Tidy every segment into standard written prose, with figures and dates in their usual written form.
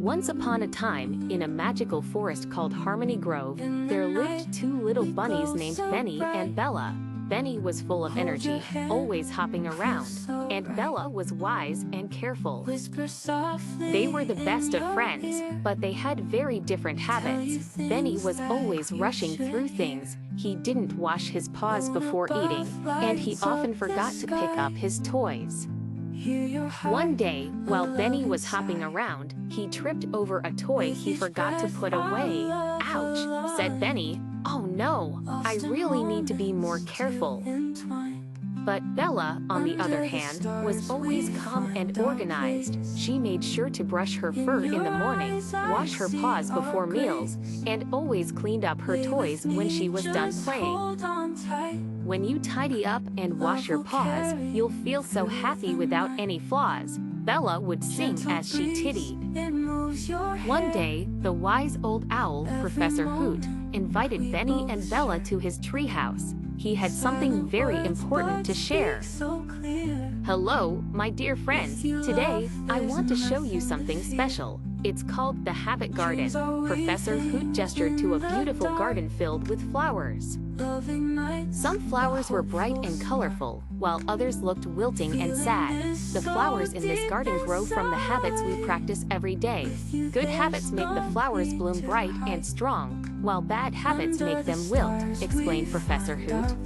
Once upon a time, in a magical forest called Harmony Grove, there lived two little bunnies named Benny and Bella. Benny was full of energy, always hopping around, and Bella was wise and careful. They were the best of friends, but they had very different habits. Benny was always rushing through things, he didn't wash his paws before eating, and he often forgot to pick up his toys. One day, while Benny was hopping around, he tripped over a toy he forgot to put away. "Ouch," said Benny. "Oh no, I really need to be more careful." But Bella, on the other hand, was always calm and organized. She made sure to brush her fur in the morning, wash her paws before meals, and always cleaned up her toys when she was done playing. When you tidy up and wash your paws, you'll feel so happy without any flaws, Bella would sing as she tittied. One day, the wise old owl, Professor Hoot, invited Benny and Bella to his treehouse. He had something very important to share. "Hello, my dear friends. Today, I want to show you something special. It's called the Habit Garden." Professor Hoot gestured to a beautiful garden filled with flowers. Some flowers were bright and colorful, while others looked wilting and sad. The flowers in this garden grow from the habits we practice every day. Good habits make the flowers bloom bright and strong, while bad habits make them wilt, explained Professor Hoot.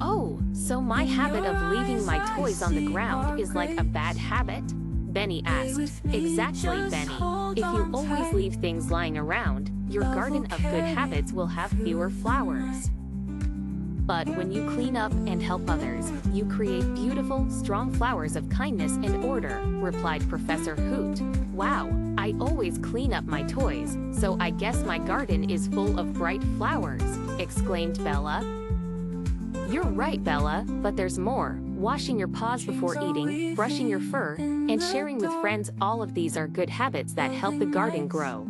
"Oh, so my habit of leaving my toys on the ground is like a bad habit?" Benny asked. "Exactly, Benny. If you always leave things lying around, your garden of good habits will have fewer flowers. But when you clean up and help others, you create beautiful, strong flowers of kindness and order," replied Professor Hoot. "Wow, I always clean up my toys, so I guess my garden is full of bright flowers," exclaimed Bella. "You're right, Bella, but there's more. Washing your paws before eating, brushing your fur, and sharing with friends, all of these are good habits that help the garden grow."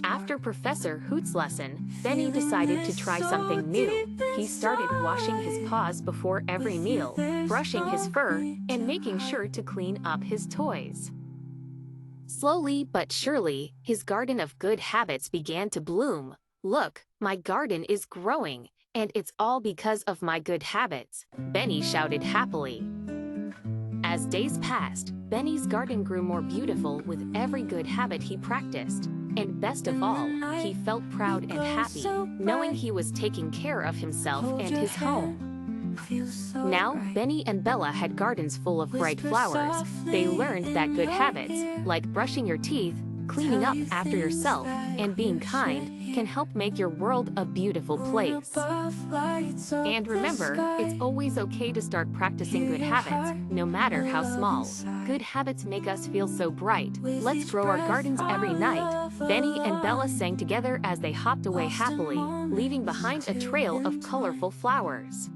After Professor Hoot's lesson, Benny decided to try something new. He started washing his paws before every meal, brushing his fur, and making sure to clean up his toys. Slowly but surely, his garden of good habits began to bloom. "Look, my garden is growing, and it's all because of my good habits," Benny shouted happily. As days passed, Benny's garden grew more beautiful with every good habit he practiced. And best of all, he felt proud and happy, knowing he was taking care of himself and his home. Now, Benny and Bella had gardens full of bright flowers. They learned that good habits, like brushing your teeth, cleaning up after yourself, and being kind, can help make your world a beautiful place. And remember, it's always okay to start practicing good habits, no matter how small. Good habits make us feel so bright. Let's grow our gardens every night. Benny and Bella sang together as they hopped away happily, leaving behind a trail of colorful flowers.